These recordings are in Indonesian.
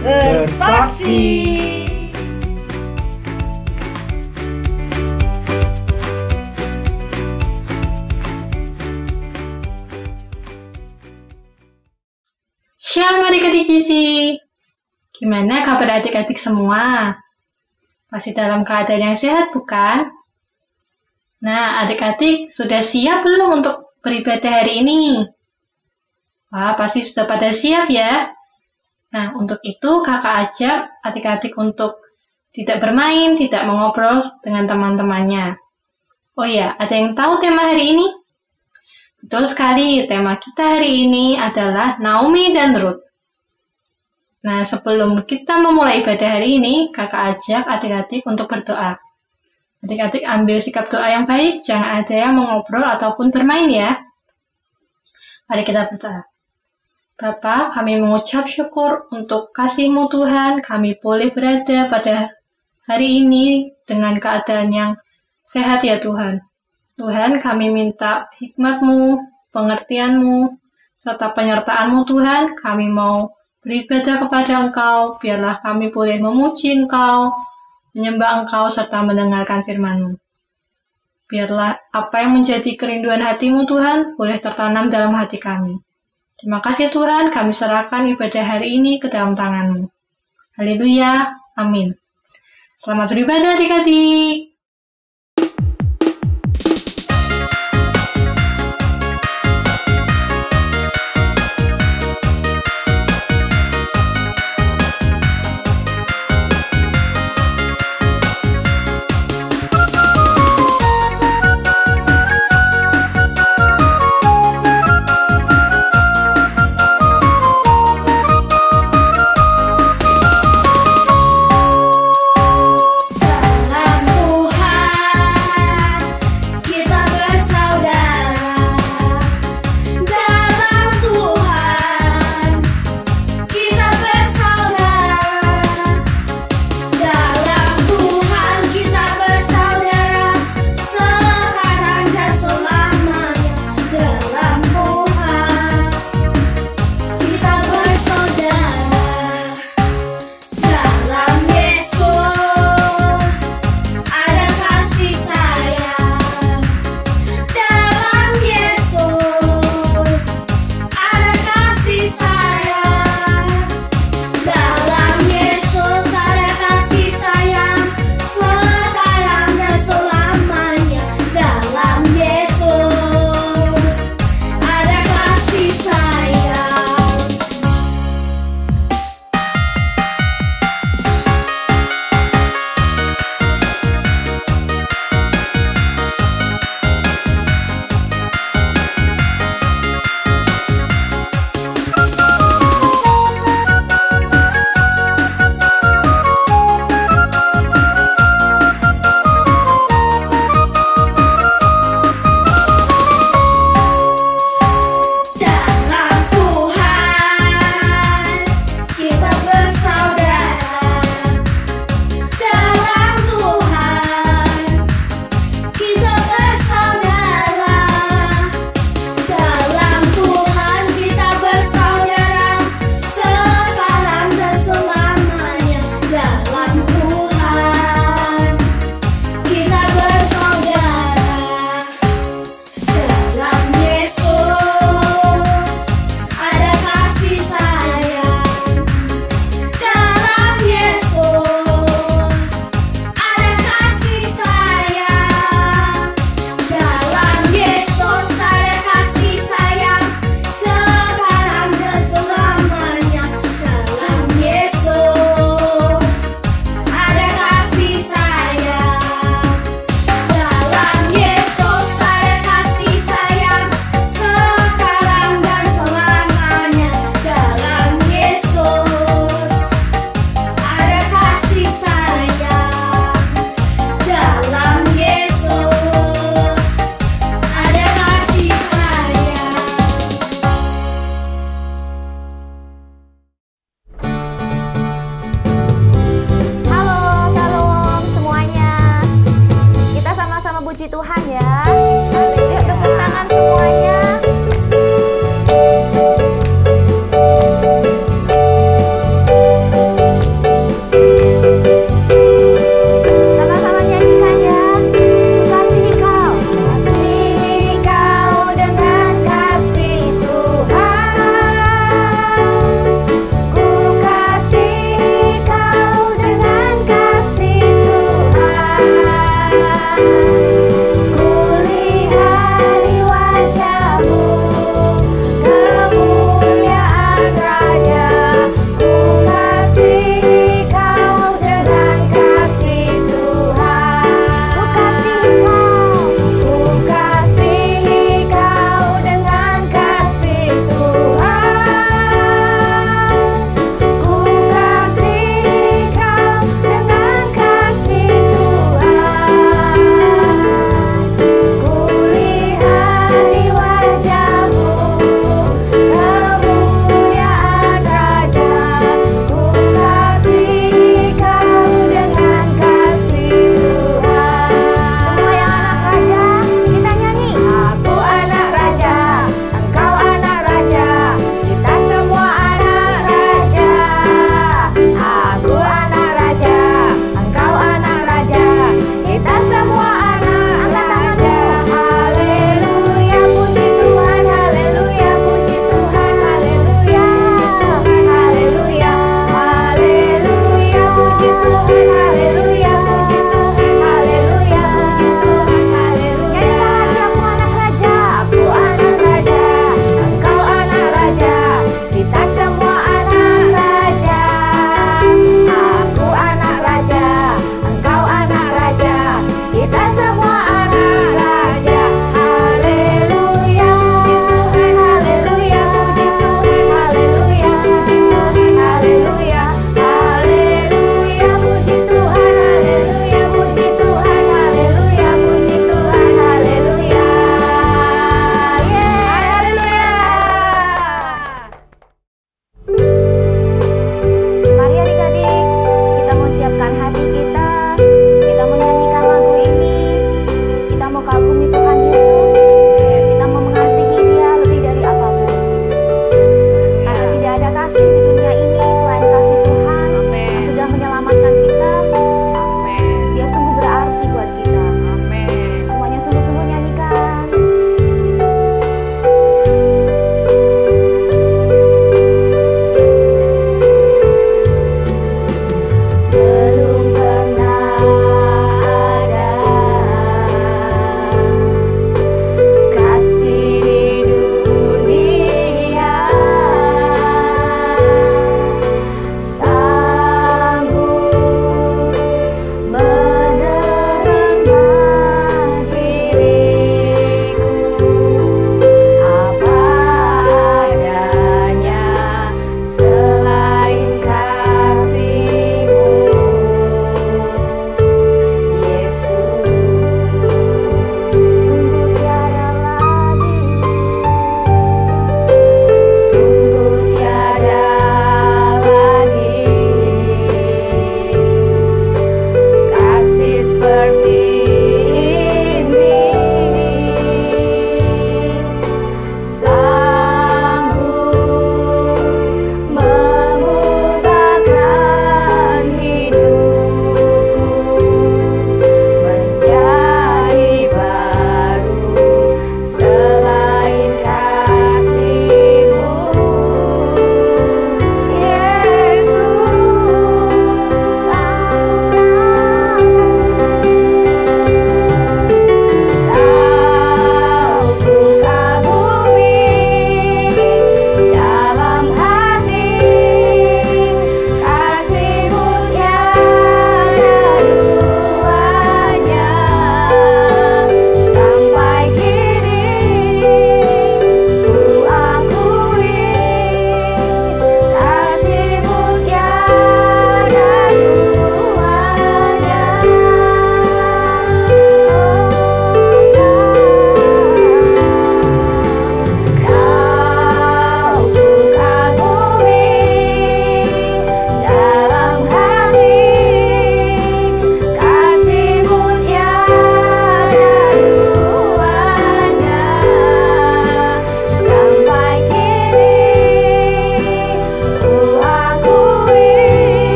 bersaksi. Shalom adik-adik Gizi. Gimana kabar adik-adik semua? Masih dalam keadaan yang sehat bukan? Nah, adik-adik sudah siap belum untuk beribadah hari ini? Wah, pasti sudah pada siap ya. Nah, untuk itu kakak ajak adik-adik untuk tidak bermain, tidak mengobrol dengan teman-temannya. Oh ya, ada yang tahu tema hari ini? Betul sekali, tema kita hari ini adalah Naomi dan Ruth. Nah, sebelum kita memulai ibadah hari ini, kakak ajak adik-adik untuk berdoa. Adik-adik ambil sikap doa yang baik, jangan ada yang mengobrol ataupun bermain ya. Mari kita berdoa. Bapa, kami mengucap syukur untuk kasih-Mu Tuhan, kami boleh berada pada hari ini dengan keadaan yang sehat ya Tuhan. Tuhan, kami minta hikmat-Mu, pengertian-Mu, serta penyertaan-Mu Tuhan. Kami mau beribadah kepada Engkau, biarlah kami boleh memuji Engkau, menyembah Engkau, serta mendengarkan firman-Mu. Biarlah apa yang menjadi kerinduan hati-Mu Tuhan, boleh tertanam dalam hati kami. Terima kasih Tuhan, kami serahkan ibadah hari ini ke dalam tangan-Mu. Haleluya, amin. Selamat beribadah adik-adik. Salam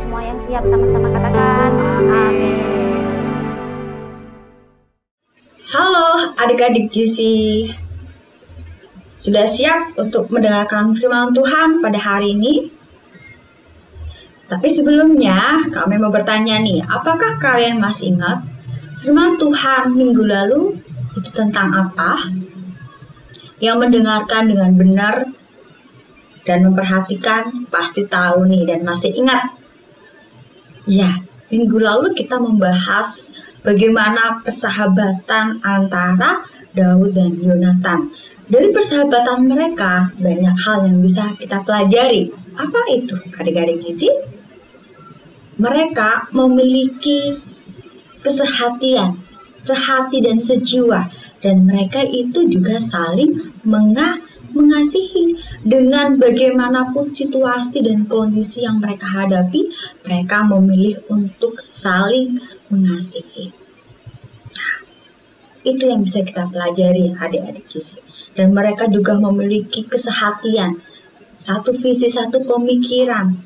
semua yang siap sama-sama katakan amin. Halo adik-adik GC, sudah siap untuk mendengarkan firman Tuhan pada hari ini? Tapi sebelumnya kami mau bertanya nih, apakah kalian masih ingat firman Tuhan minggu lalu itu tentang apa? Yang mendengarkan dengan benar dan memperhatikan pasti tahu nih dan masih ingat. Ya, minggu lalu kita membahas bagaimana persahabatan antara Daud dan Yonatan. Dari persahabatan mereka banyak hal yang bisa kita pelajari. Apa itu adik-adik GC? Mereka memiliki kesehatian, sehati dan sejiwa, dan mereka itu juga saling mengasihi. Dengan bagaimanapun situasi dan kondisi yang mereka hadapi, mereka memilih untuk saling mengasihi. Nah, itu yang bisa kita pelajari adik-adik GC. Dan mereka juga memiliki kesehatian, satu visi, satu pemikiran,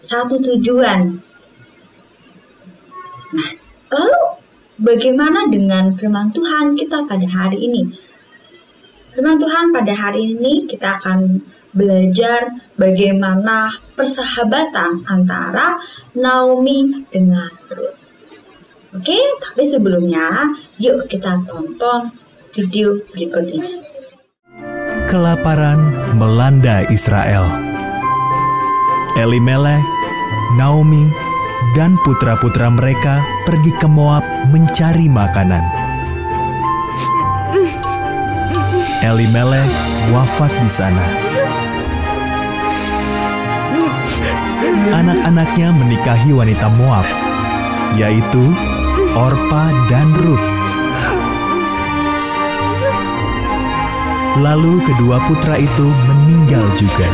satu tujuan. Nah, lalu bagaimana dengan firman Tuhan kita pada hari ini? Firman Tuhan pada hari ini kita akan belajar bagaimana persahabatan antara Naomi dengan Ruth. Oke, tapi sebelumnya yuk kita tonton video berikut ini. Kelaparan melanda Israel. Elimelek, Naomi, dan putra-putra mereka pergi ke Moab mencari makanan. Elimelek wafat di sana. Anak-anaknya menikahi wanita Moab, yaitu Orpa dan Ruth. Lalu kedua putra itu meninggal juga.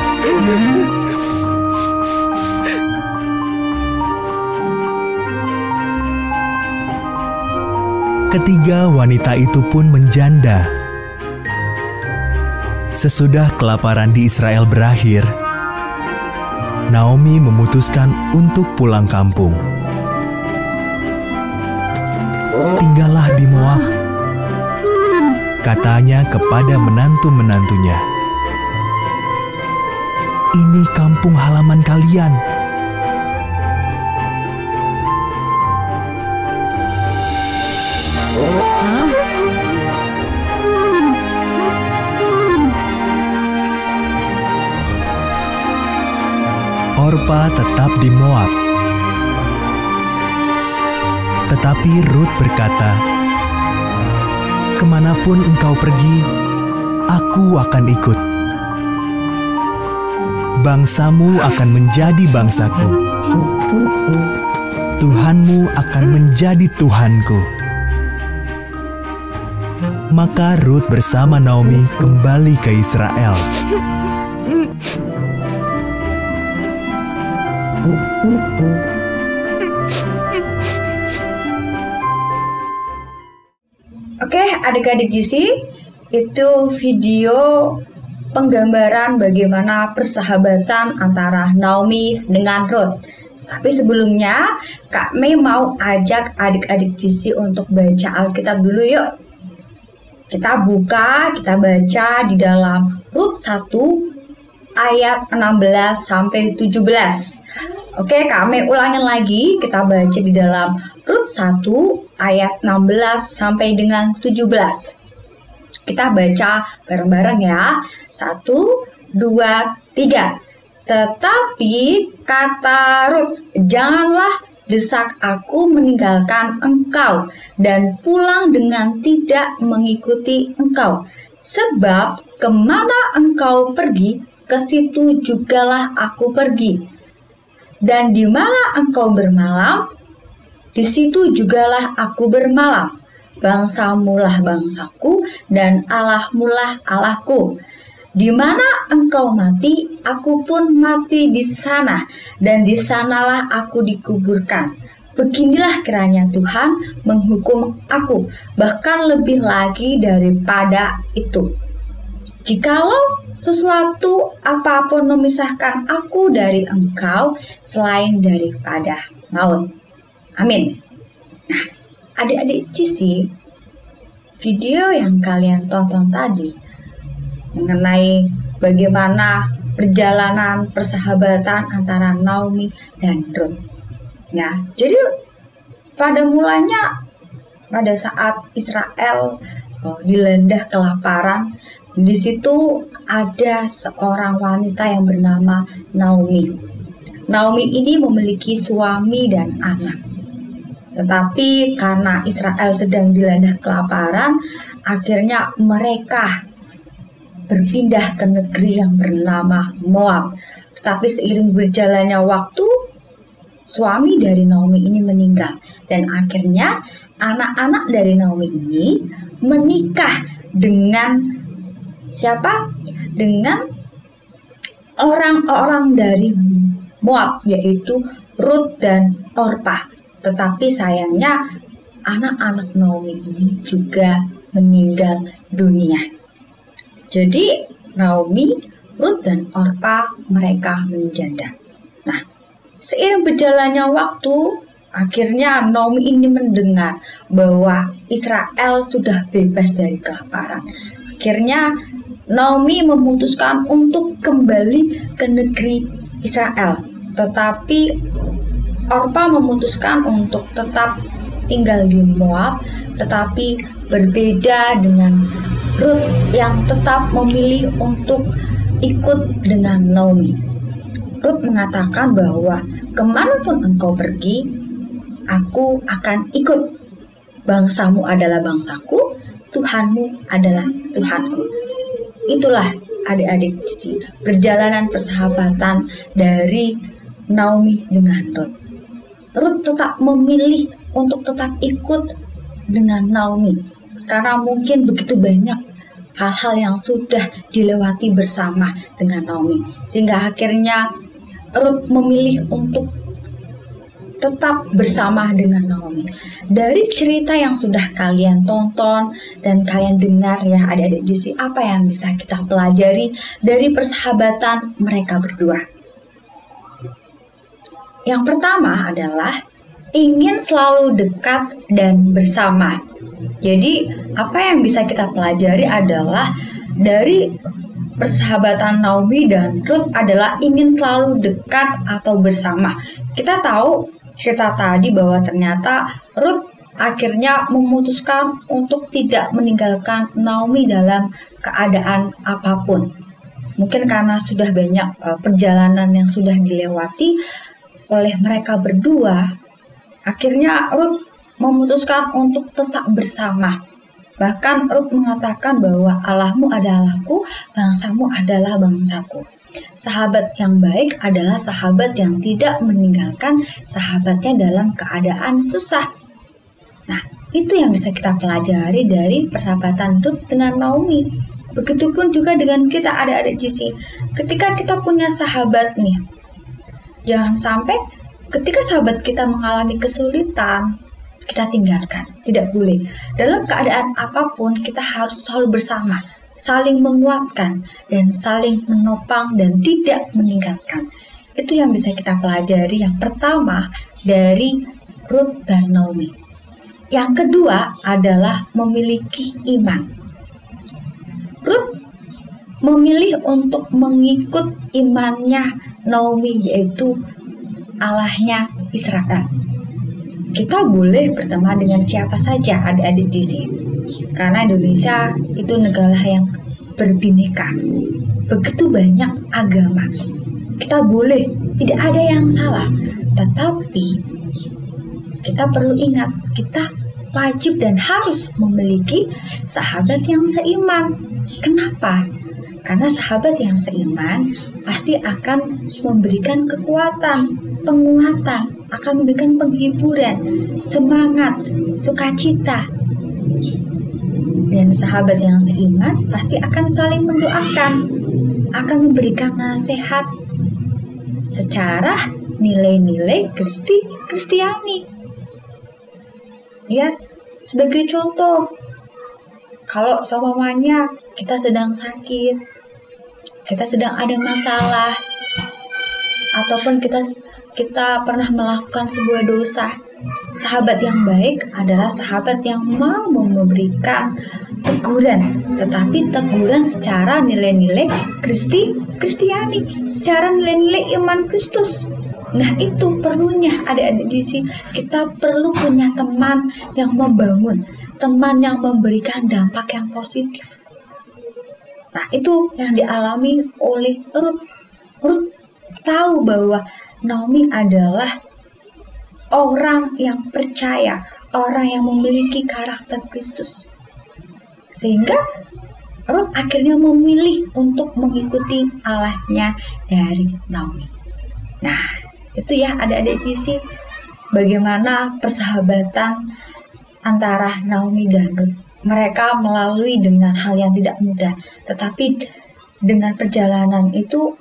Ketiga wanita itu pun menjanda. Sesudah kelaparan di Israel berakhir, Naomi memutuskan untuk pulang kampung. Tinggallah di Moab, katanya kepada menantu-menantunya. Ini kampung halaman kalian. Orpa tetap di Moab. Tetapi Ruth berkata, "Kemanapun engkau pergi, aku akan ikut. Bangsamu akan menjadi bangsaku. Tuhanmu akan menjadi Tuhanku." Maka Ruth bersama Naomi kembali ke Israel. Oke, adik-adik GC, itu video penggambaran bagaimana persahabatan antara Naomi dengan Ruth. Tapi sebelumnya, Kak Mei mau ajak adik-adik GC untuk baca Alkitab dulu yuk. Kita buka, kita baca di dalam Ruth 1 ayat 16 sampai 17. Oke, kami ulangin lagi, kita baca di dalam Ruth 1 ayat 16 sampai dengan 17. Kita baca bareng-bareng ya. 1, 2, 3. Tetapi kata Ruth, "Janganlah desak aku meninggalkan engkau dan pulang dengan tidak mengikuti engkau. Sebab kemana engkau pergi, ke situ jugalah aku pergi. Dan di mana engkau bermalam, di situ jugalah aku bermalam. Bangsamulah bangsaku dan Allahmulah Allahku. Di mana engkau mati, aku pun mati di sana, dan di sanalah aku dikuburkan. Beginilah kiranya Tuhan menghukum aku, bahkan lebih lagi daripada itu." Jikalau sesuatu apapun memisahkan aku dari engkau selain daripada maut. Amin. Nah, adik-adik GC, video yang kalian tonton tadi mengenai bagaimana perjalanan persahabatan antara Naomi dan Ruth. Nah, jadi pada mulanya pada saat Israel dilanda kelaparan, di situ ada seorang wanita yang bernama Naomi. Naomi ini memiliki suami dan anak. Tetapi karena Israel sedang dilanda kelaparan, akhirnya mereka berpindah ke negeri yang bernama Moab. Tetapi seiring berjalannya waktu, suami dari Naomi ini meninggal. Dan akhirnya anak-anak dari Naomi ini menikah dengan siapa? Dengan orang-orang dari Moab, yaitu Ruth dan Orpa. Tetapi sayangnya anak-anak Naomi ini juga meninggal dunia. Jadi Naomi, Ruth dan Orpa mereka menjanda. Nah, seiring berjalannya waktu, akhirnya Naomi ini mendengar bahwa Israel sudah bebas dari kelaparan. Akhirnya Naomi memutuskan untuk kembali ke negeri Israel. Tetapi Orpa memutuskan untuk tetap tinggal di Moab, tetapi berbeda dengan Ruth yang tetap memilih untuk ikut dengan Naomi. Ruth mengatakan bahwa kemanapun engkau pergi, aku akan ikut. Bangsamu adalah bangsaku, Tuhanmu adalah Tuhanku. Itulah adik-adik perjalanan persahabatan dari Naomi dengan Ruth. Ruth tetap memilih untuk tetap ikut dengan Naomi karena mungkin begitu banyak hal-hal yang sudah dilewati bersama dengan Naomi, sehingga akhirnya Ruth memilih untuk tetap bersama dengan Naomi. Dari cerita yang sudah kalian tonton dan kalian dengar ya adik-adik GC, apa yang bisa kita pelajari dari persahabatan mereka berdua? Yang pertama adalah ingin selalu dekat dan bersama. Jadi apa yang bisa kita pelajari adalah dari persahabatan Naomi dan Ruth adalah ingin selalu dekat atau bersama. Kita tahu cerita tadi bahwa ternyata Ruth akhirnya memutuskan untuk tidak meninggalkan Naomi dalam keadaan apapun. Mungkin karena sudah banyak perjalanan yang sudah dilewati oleh mereka berdua, akhirnya Ruth memutuskan untuk tetap bersama. Bahkan Ruth mengatakan bahwa Allahmu adalah Allahku, bangsamu adalah bangsaku. Sahabat yang baik adalah sahabat yang tidak meninggalkan sahabatnya dalam keadaan susah. Nah, itu yang bisa kita pelajari dari persahabatan Ruth dengan Naomi. Begitupun juga dengan kita adik-adik GC. Ketika kita punya sahabat nih, jangan sampai ketika sahabat kita mengalami kesulitan, kita tinggalkan. Tidak boleh. Dalam keadaan apapun, kita harus selalu bersama, saling menguatkan, dan saling menopang dan tidak meninggalkan. Itu yang bisa kita pelajari yang pertama dari Ruth dan Naomi. Yang kedua adalah memiliki iman. Ruth memilih untuk mengikut imannya Naomi, yaitu Allahnya Israel. Kita boleh berteman dengan siapa saja adik-adik di sini, karena Indonesia itu negara yang berbineka, begitu banyak agama. Kita boleh, tidak ada yang salah, tetapi kita perlu ingat, kita wajib dan harus memiliki sahabat yang seiman. Kenapa? Karena sahabat yang seiman pasti akan memberikan kekuatan, penguatan, akan memberikan penghiburan, semangat, sukacita. Dan sahabat yang seiman pasti akan saling mendoakan, akan memberikan nasihat secara nilai-nilai Kristiani. Ya, sebagai contoh, Kalau seumpamanya kita sedang sakit, kita sedang ada masalah, ataupun kita pernah melakukan sebuah dosa, sahabat yang baik adalah sahabat yang mau memberikan teguran, tetapi teguran secara nilai-nilai Kristiani, secara nilai-nilai iman Kristus. Nah, itu perlunya adik-adik di sini. Kita perlu punya teman yang membangun, teman yang memberikan dampak yang positif. Nah, itu yang dialami oleh Ruth. Ruth tahu bahwa Naomi adalah orang yang percaya, orang yang memiliki karakter Kristus. Sehingga Ruth akhirnya memilih untuk mengikuti Allahnya dari Naomi. Nah, itu ya adik-adik GC, bagaimana persahabatan antara Naomi dan Ruth. Mereka melalui dengan hal yang tidak mudah, tetapi dengan perjalanan itu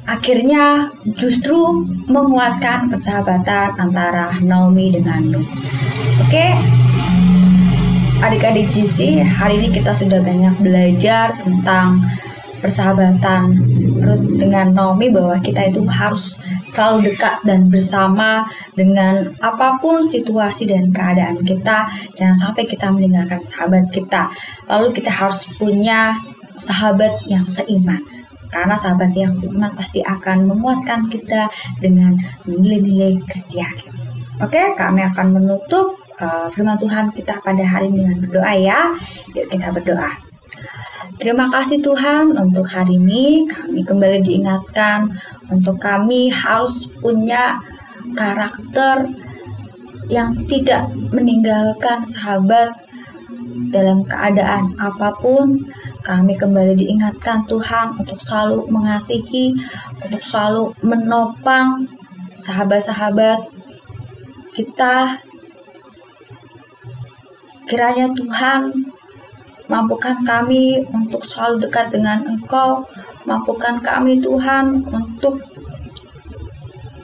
akhirnya justru menguatkan persahabatan antara Naomi dengan Ruth. Oke, adik-adik GC, hari ini kita sudah banyak belajar tentang persahabatan Ruth dengan Naomi, bahwa kita itu harus selalu dekat dan bersama dengan apapun situasi dan keadaan kita. Jangan sampai kita meninggalkan sahabat kita. Lalu kita harus punya sahabat yang seiman, karena sahabat yang seiman pasti akan menguatkan kita dengan nilai-nilai Kristiani. Oke, kami akan menutup firman Tuhan kita pada hari ini dengan berdoa ya. Yuk kita berdoa. Terima kasih Tuhan, untuk hari ini kami kembali diingatkan untuk kami harus punya karakter yang tidak meninggalkan sahabat dalam keadaan apapun. Kami kembali diingatkan Tuhan untuk selalu mengasihi, untuk selalu menopang sahabat-sahabat kita. Kiranya Tuhan mampukan kami untuk selalu dekat dengan Engkau. Mampukan kami Tuhan untuk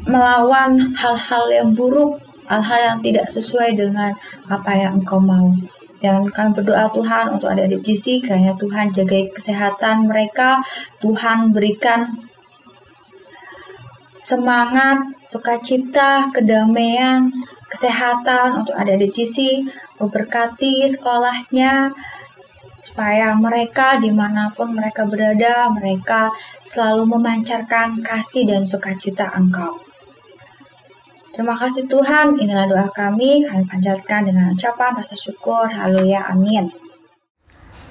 melawan hal-hal yang buruk, hal-hal yang tidak sesuai dengan apa yang Engkau mau. Dan kami berdoa Tuhan untuk adik-adik GC, kiranya Tuhan jaga kesehatan mereka. Tuhan berikan semangat, sukacita, kedamaian, kesehatan untuk adik-adik GC. Memberkati sekolahnya, supaya mereka dimanapun mereka berada, mereka selalu memancarkan kasih dan sukacita Engkau. Terima kasih Tuhan, inilah doa kami panjatkan dengan ucapan rasa syukur. Haleluya, amin.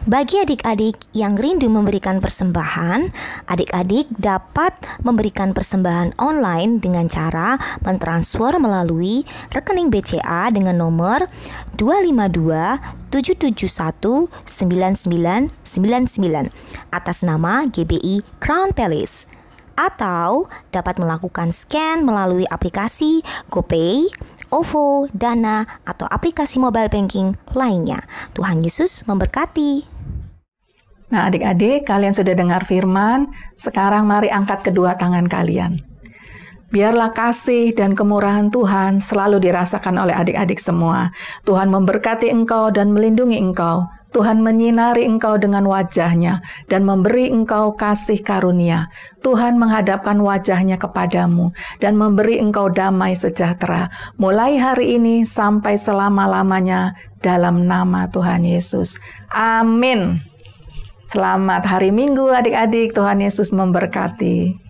Bagi adik-adik yang rindu memberikan persembahan, adik-adik dapat memberikan persembahan online dengan cara mentransfer melalui rekening BCA dengan nomor 252-771-9999 atas nama GBI Crown Palace, atau dapat melakukan scan melalui aplikasi GoPay, OVO, Dana, atau aplikasi mobile banking lainnya. Tuhan Yesus memberkati. Nah, adik-adik, kalian sudah dengar firman. Sekarang mari angkat kedua tangan kalian. Biarlah kasih dan kemurahan Tuhan selalu dirasakan oleh adik-adik semua. Tuhan memberkati engkau dan melindungi engkau. Tuhan menyinari engkau dengan wajah-Nya dan memberi engkau kasih karunia. Tuhan menghadapkan wajah-Nya kepadamu dan memberi engkau damai sejahtera mulai hari ini sampai selama-lamanya, dalam nama Tuhan Yesus. Amin. Selamat hari Minggu adik-adik. Tuhan Yesus memberkati.